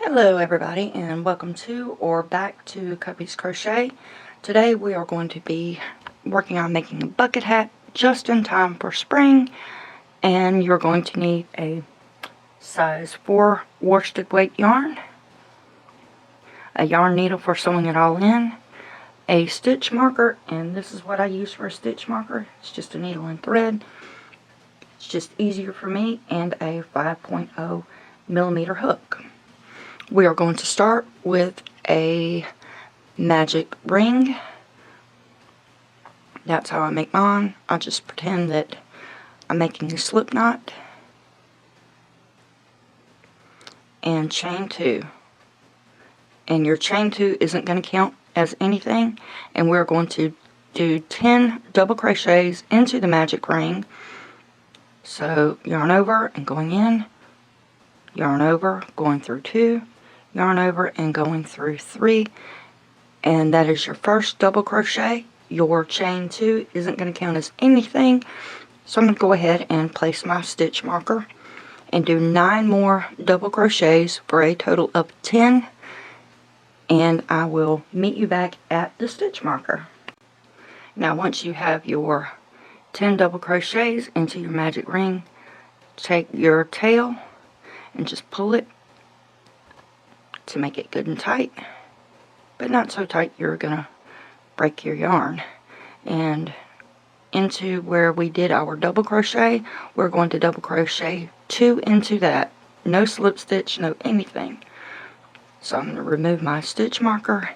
Hello everybody, and welcome to or back to Cuppy's Crochet. Today we are going to be working on making a bucket hat just in time for spring, and you're going to need a size 4 worsted weight yarn, a yarn needle for sewing it all in, a stitch marker, and this is what I use for a stitch marker. It's just a needle and thread. It's just easier for me, and a 5.0 millimeter hook. We are going to start with a magic ring. That's how I make mine. I just pretend that I'm making a slip knot. And chain 2. And your chain 2 isn't going to count as anything. And we're going to do 10 double crochets into the magic ring. So yarn over and going in, yarn over, going through 2, yarn over and going through 3, and that is your first double crochet. Your chain 2 isn't going to count as anything, so I'm going to go ahead and place my stitch marker and do 9 more double crochets for a total of 10, and I will meet you back at the stitch marker. Now once you have your 10 double crochets into your magic ring, take your tail and just pull it to make it good and tight, but not so tight you're gonna break your yarn. And into where we did our double crochet, we're going to double crochet 2 into that. No slip stitch, no anything. So I'm going to remove my stitch marker,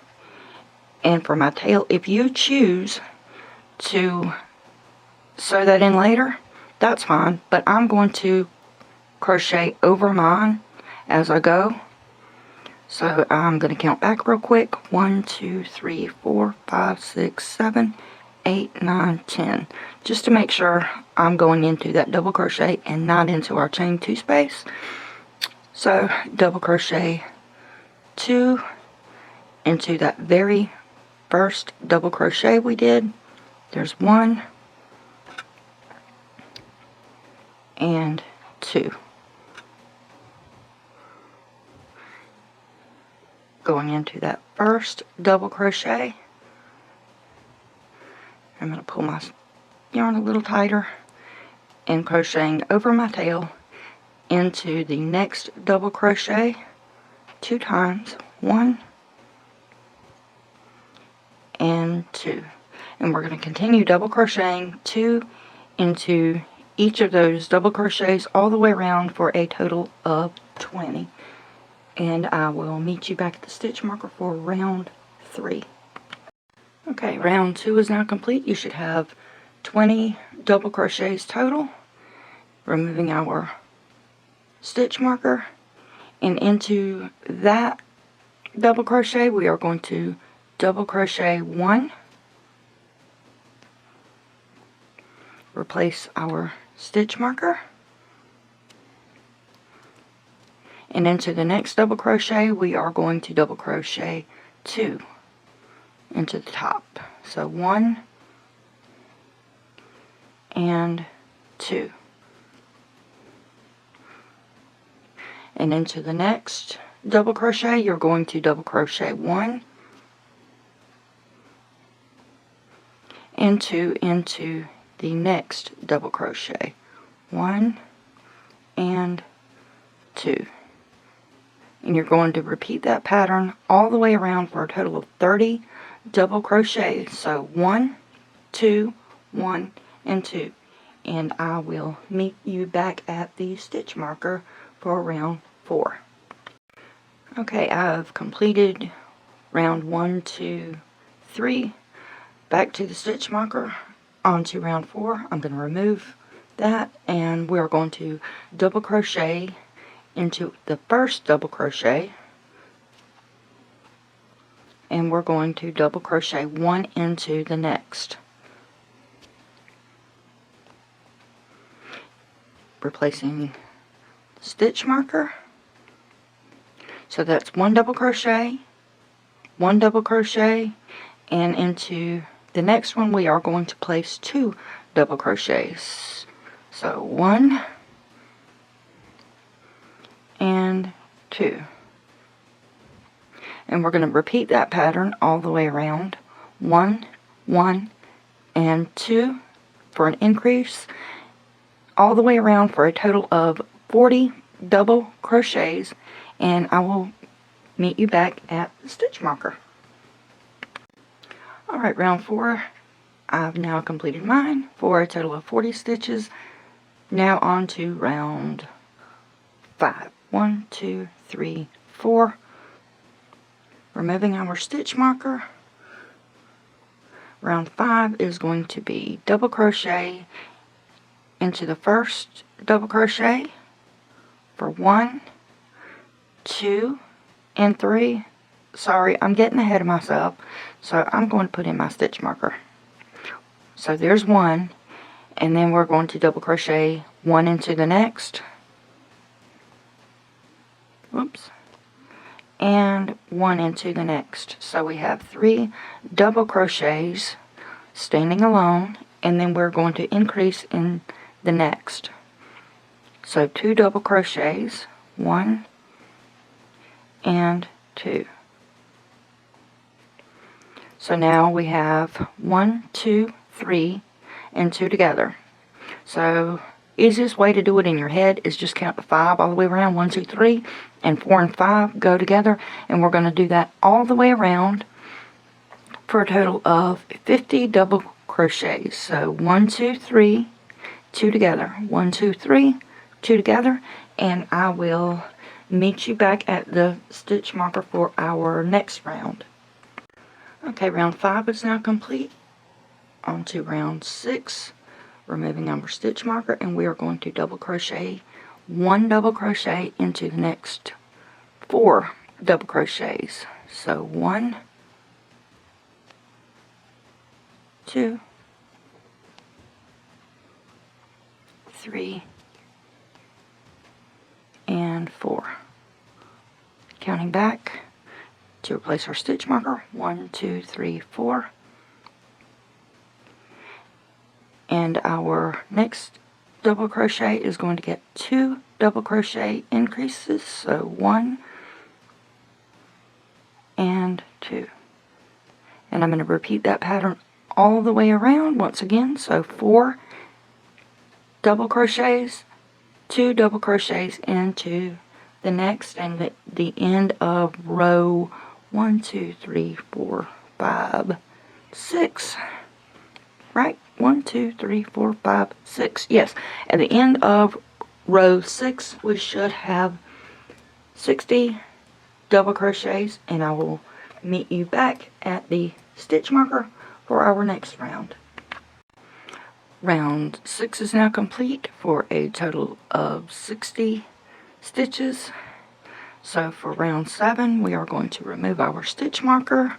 and for my tail, if you choose to sew that in later, that's fine, but I'm going to crochet over mine as I go. So I'm going to count back real quick. 1, 2, 3, 4, 5, 6, 7, 8, 9, 10. Just to make sure I'm going into that double crochet and not into our chain 2 space. So double crochet 2 into that very first double crochet we did. There's 1 and 2. Going into that first double crochet, I'm going to pull my yarn a little tighter and crocheting over my tail into the next double crochet 2 times, 1 and 2, and we're going to continue double crocheting 2 into each of those double crochets all the way around for a total of 20. And I will meet you back at the stitch marker for round 3. Okay, round 2 is now complete. You should have 20 double crochets total. Removing our stitch marker, and into that double crochet we are going to double crochet 1, replace our stitch marker, and into the next double crochet we are going to double crochet 2 into the top. So 1 and 2, and into the next double crochet you're going to double crochet 1 and 2 into the next double crochet, 1 and 2. And you're going to repeat that pattern all the way around for a total of 30 double crochets. So 1, 2, 1, and 2. And I will meet you back at the stitch marker for round 4. Okay, I've completed round 1, 2, 3. Back to the stitch marker, onto round 4. I'm going to remove that, and we're going to double crochet into the first double crochet, and we're going to double crochet 1 into the next, replacing the stitch marker. So that's 1 double crochet, 1 double crochet, and into the next one we are going to place 2 double crochets. So 1 and 2, And we're going to repeat that pattern all the way around. 1, 1, and 2 for an increase, all the way around for a total of 40 double crochets, and I will meet you back at the stitch marker. Alright, round 4, I've now completed mine for a total of 40 stitches. Now on to round 5. 1, 2, 3, 4. Removing our stitch marker. Round 5 is going to be double crochet into the first double crochet for 1, 2, and 3. Sorry, I'm getting ahead of myself, so I'm going to put in my stitch marker. So there's 1, and then we're going to double crochet 1 into the next. Whoops. And 1 into the next. So we have 3 double crochets standing alone, and then we're going to increase in the next. So 2 double crochets, 1 and 2. So now we have 1, 2, 3, and 2 together. So easiest way to do it in your head is just count to 5 all the way around. 1, 2, 3, and 4 and 5 go together, and we're going to do that all the way around for a total of 50 double crochets. So 1, 2, 3, 2 together. 1, 2, 3, 2 together, and I will meet you back at the stitch marker for our next round. Okay, round 5 is now complete. On to round 6. Removing our stitch marker, and we are going to double crochet 1 double crochet into the next 4 double crochets. So 1, 2, 3, and 4. Counting back to replace our stitch marker. 1, 2, 3, 4. And our next double crochet is going to get 2 double crochet increases. So 1 and 2. And I'm going to repeat that pattern all the way around once again. So 4 double crochets, 2 double crochets into the next, and the end of row 1, 2, 3, 4, 5, 6. Right? 1, 2, 3, 4, 5, 6. Yes. At the end of row 6, we should have 60 double crochets, and I will meet you back at the stitch marker for our next round. Round 6 is now complete for a total of 60 stitches. So for round 7, we are going to remove our stitch marker.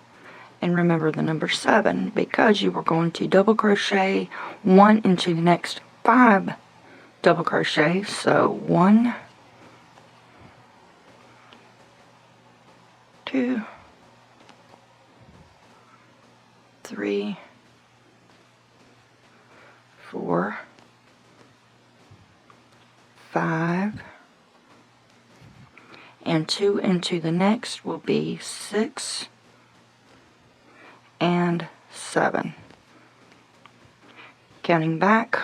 And remember the number 7, because you are going to double crochet 1 into the next 5 double crochets. So 1, 2, 3, 4, 5, and 2 into the next will be 6 and 7. Counting back,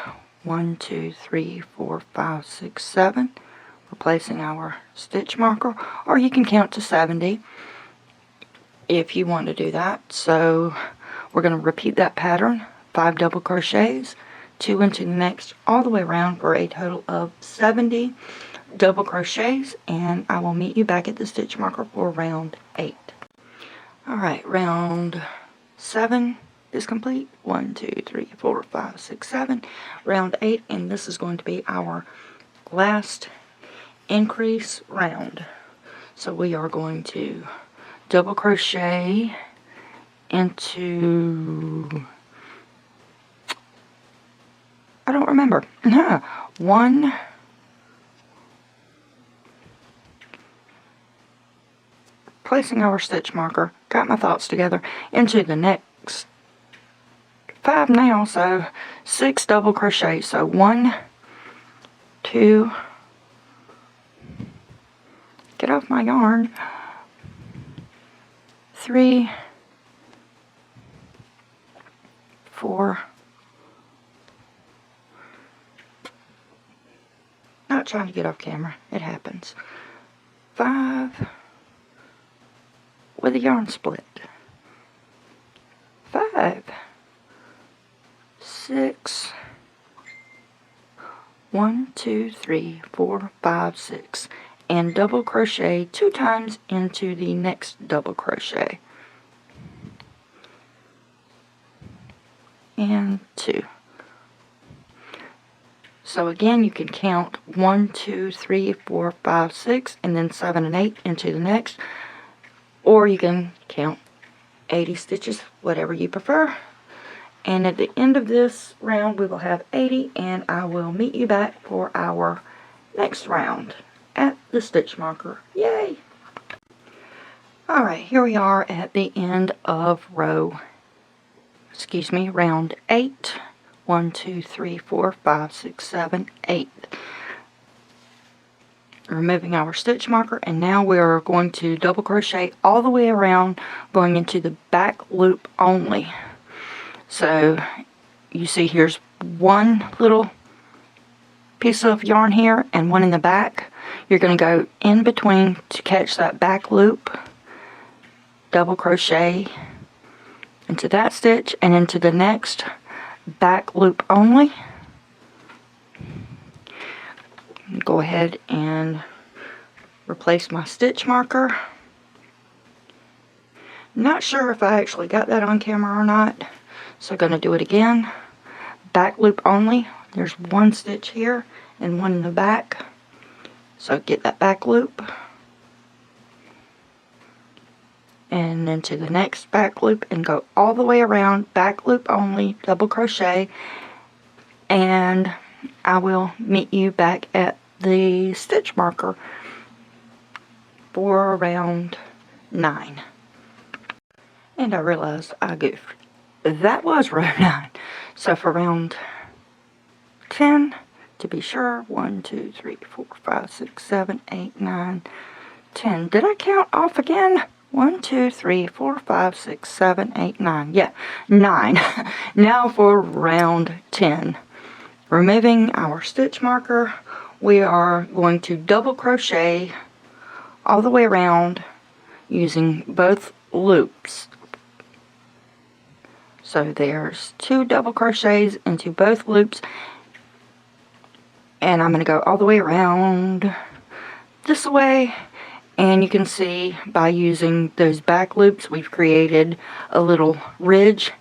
1, 2, 3, 4, 5, 6, 7. Replacing our stitch marker, or you can count to 70 if you want to do that. So we're going to repeat that pattern, 5 double crochets, 2 into the next, all the way around for a total of 70 double crochets, and I will meet you back at the stitch marker for round 8. Alright, round 7 is complete. 1, 2, 3, 4, 5, 6, 7. Round 8, and this is going to be our last increase round. So we are going to double crochet into, I don't remember. 1, placing our stitch marker, got my thoughts together, into the next 5 now, so 6 double crochets. So 1, 2, get off my yarn, 3, 4, not trying to get off camera, it happens, 5 with a yarn split, 5, 6, 1, 2, 3, 4, 5, 6, and double crochet 2 times into the next double crochet, and 2. So again, you can count 1, 2, 3, 4, 5, 6, and then 7 and 8 into the next, or you can count 80 stitches, whatever you prefer. And at the end of this round, we will have 80, and I will meet you back for our next round at the stitch marker. Yay! Alright, here we are at the end of round 8. 1, 2, 3, 4, 5, 6, 7, 8. Removing our stitch marker, and now we are going to double crochet all the way around, going into the back loop only. So you see here's one little piece of yarn here and one in the back. You're going to go in between to catch that back loop, double crochet into that stitch and into the next back loop only. Go ahead and replace my stitch marker. Not sure if I actually got that on camera or not, so I'm going to do it again. Back loop only. There's one stitch here and one in the back, so get that back loop and then to the next back loop and go all the way around, back loop only, double crochet, and I will meet you back at the stitch marker for round 9. And I realized I goofed. That was round 9. So for round 10, to be sure, 1, 2, 3, 4, 5, 6, 7, 8, 9, 10. Did I count off again? 1, 2, 3, 4, 5, 6, 7, 8, 9. Yeah, 9. Now for round 10. Removing our stitch marker, we are going to double crochet all the way around using both loops. So there's 2 double crochets into both loops, and I'm going to go all the way around this way, and you can see by using those back loops we've created a little ridge,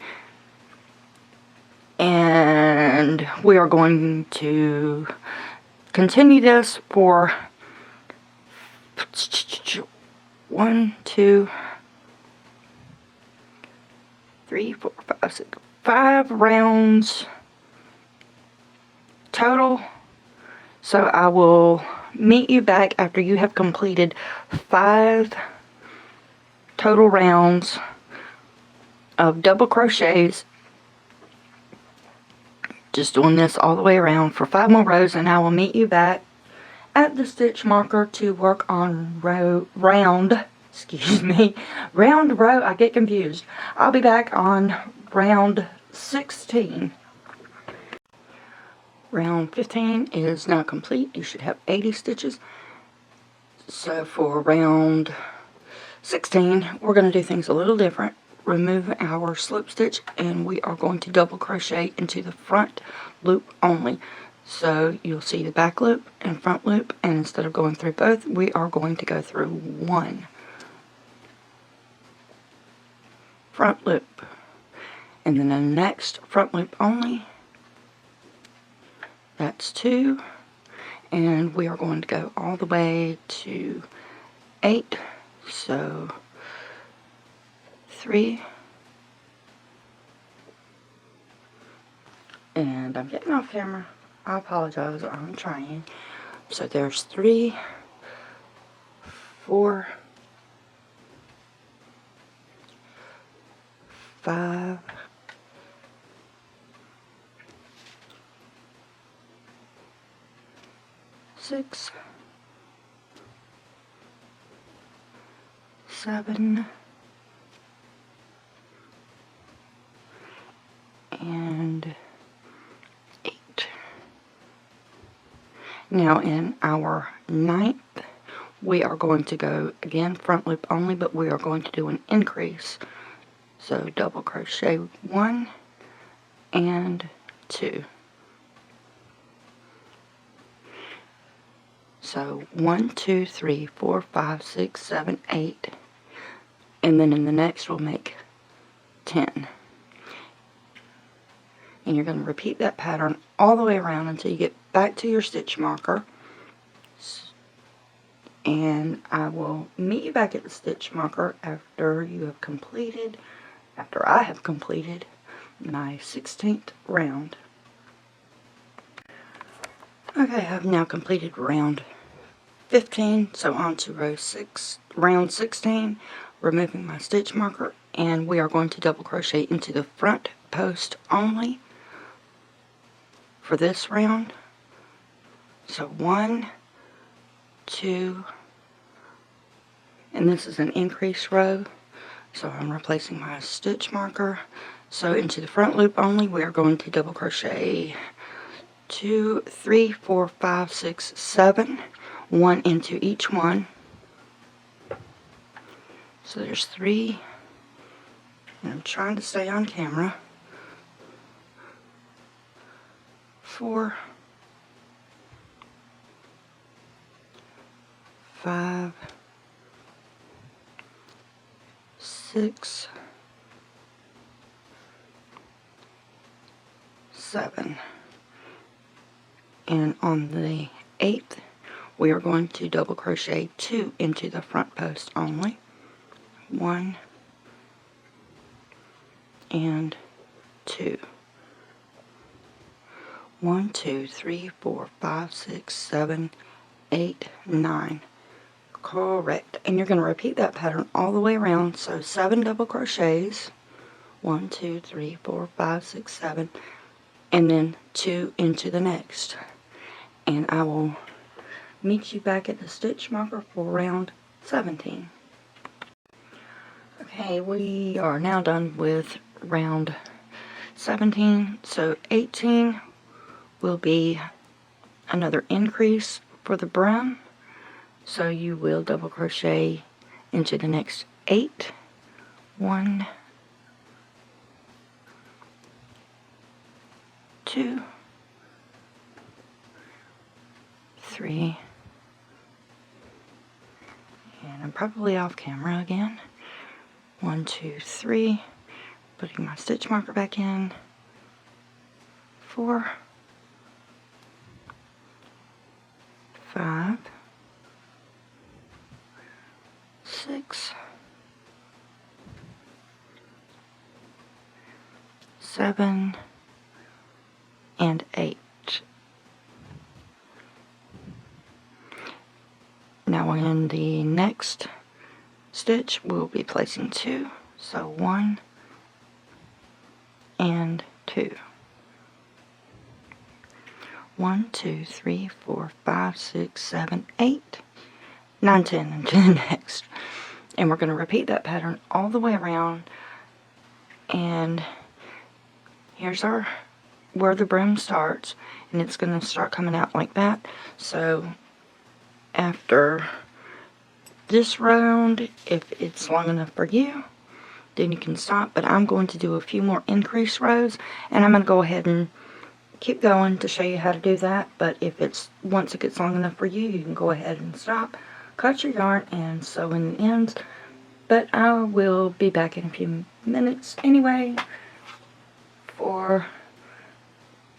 and we are going to continue this for 1, 2, 3, 4, 5, 6, 5 rounds total. So I will meet you back after you have completed 5 total rounds of double crochets. Just doing this all the way around for 5 more rows, and I will meet you back at the stitch marker to work on round row. I get confused. I'll be back on round 16. Round 15 is now complete. You should have 80 stitches. So for round 16, we're going to do things a little different. Remove our slip stitch, and we are going to double crochet into the front loop only. So you'll see the back loop and front loop, and instead of going through both, we are going to go through one front loop, and then the next front loop only. That's 2, and we are going to go all the way to 8. So 3, and I'm getting off camera. I apologize. I'm trying. So there's 3, 4, 5, 6, 7, Now in our 9th, we are going to go again front loop only, but we are going to do an increase. So double crochet 1 and 2. So 1, 2, 3, 4, 5, 6, 7, 8, and then in the next we'll make 10. And you're going to repeat that pattern all the way around until you get back to your stitch marker. And I will meet you back at the stitch marker after I have completed my 16th round. Okay, I've now completed round 15, so on to round 16, removing my stitch marker, and we are going to double crochet into the front post only for this round. So 1, 2, and this is an increase row, so I'm replacing my stitch marker. So into the front loop only, we are going to double crochet 2, 3, 4, 5, 6, 7, 1 into each one. So there's 3, and I'm trying to stay on camera. 4, 5, 6, 7. And on the 8th, we are going to double crochet 2 into the front post only. 1 and 2. 1, 2, 3, 4, 5, 6, 7, 8, 9. Correct. And you're going to repeat that pattern all the way around. So 7 double crochets. 1, 2, 3, 4, 5, 6, 7. And then 2 into the next. And I will meet you back at the stitch marker for round 17. Okay, we are now done with round 17. So 18 will be another increase for the brim. So you will double crochet into the next 8. 1, 2, 3, and I'm probably off camera again. 1, 2, 3, putting my stitch marker back in. 4, 5, 6, 7, and 8. Now in the next stitch we'll be placing 2, so 1 and 2. 1, 2, 3, 4, 5, 6, 7, 8, 9, 10 into the next. And we're going to repeat that pattern all the way around. And here's where the brim starts, and it's going to start coming out like that. So after this round, if it's long enough for you, then you can stop. But I'm going to do a few more increase rows, and I'm going to go ahead and keep going to show you how to do that. But if once it gets long enough for you, you can go ahead and stop, cut your yarn, and sew in the ends. But I will be back in a few minutes anyway for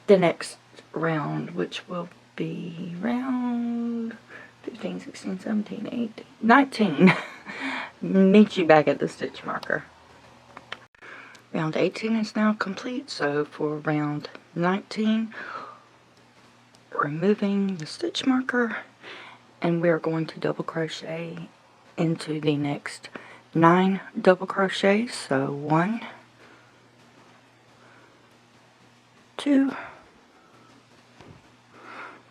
the next round, which will be round 15, 16, 17, 18, 19. Meet you back at the stitch marker. Round 18 is now complete, so for round 19, removing the stitch marker, and we're going to double crochet into the next 9 double crochets. So 1, 2,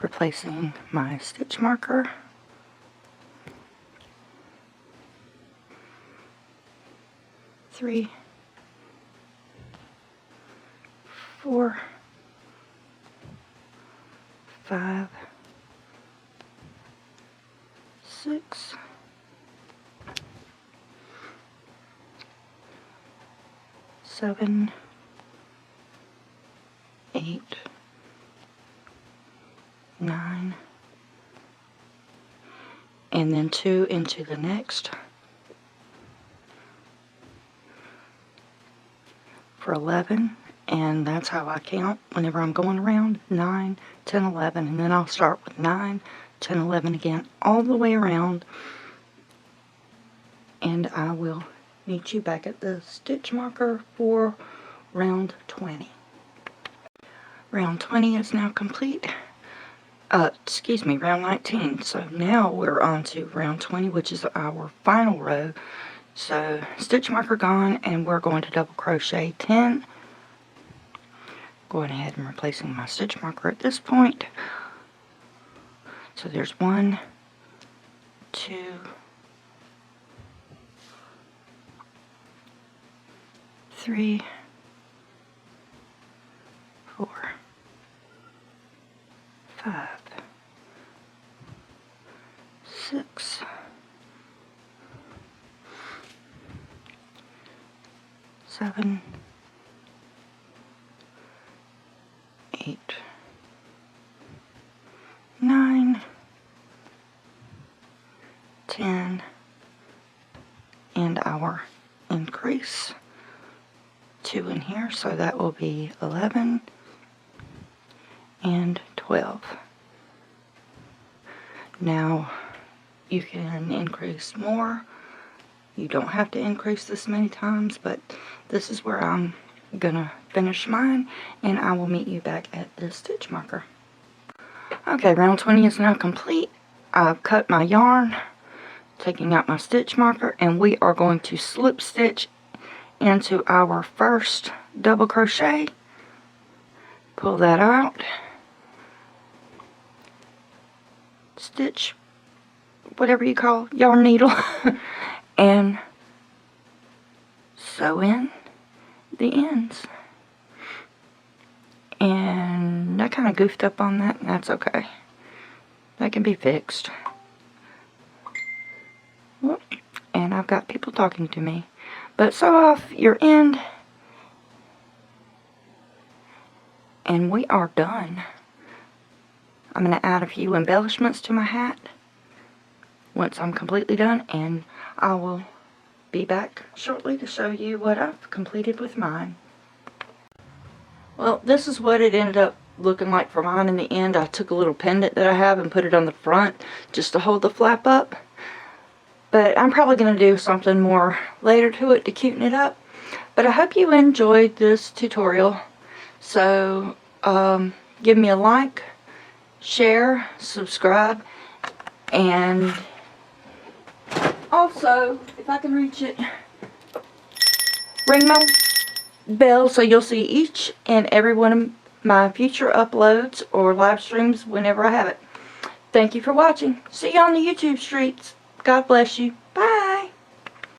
replacing my stitch marker, 3, 4, 5, 6, 7, 8, 9, and then 2 into the next for 11, and that's how I count whenever I'm going around. 9, 10, 11, and then I'll start with 9, 10, 11 again all the way around, and I will meet you back at the stitch marker for round 20. Round 20 is now complete. Excuse me, round 19. So now we're on to round 20, which is our final row. So stitch marker gone, and we're going to double crochet 10. Going ahead and replacing my stitch marker at this point. So there's 1, 2, 3, 4, 5, 6, 7, 8, 9, 10, and our increase 2 in here, so that will be 11 and 12. Now you can increase more. You don't have to increase this many times, but this is where I'm gonna finish mine, and I will meet you back at the stitch marker. Okay, round 20 is now complete. I've cut my yarn, taking out my stitch marker, and we are going to slip stitch into our first double crochet. Pull that out, stitch whatever you call yarn needle, and sew in the ends. And I kind of goofed up on that, and that's okay. That can be fixed. And I've got people talking to me. But sew off your end, and we are done. I'm going to add a few embellishments to my hat once I'm completely done, and I will be back shortly to show you what I've completed with mine. Well, this is what it ended up looking like for mine in the end. I took a little pendant that I have and put it on the front just to hold the flap up. But I'm probably going to do something more later to it to cuten it up. But I hope you enjoyed this tutorial. So, give me a like, share, subscribe, and also, if I can reach it, ring my bell so you'll see each and every one of my future uploads or live streams whenever I have it. Thank you for watching. See you on the YouTube streets. God bless you. Bye.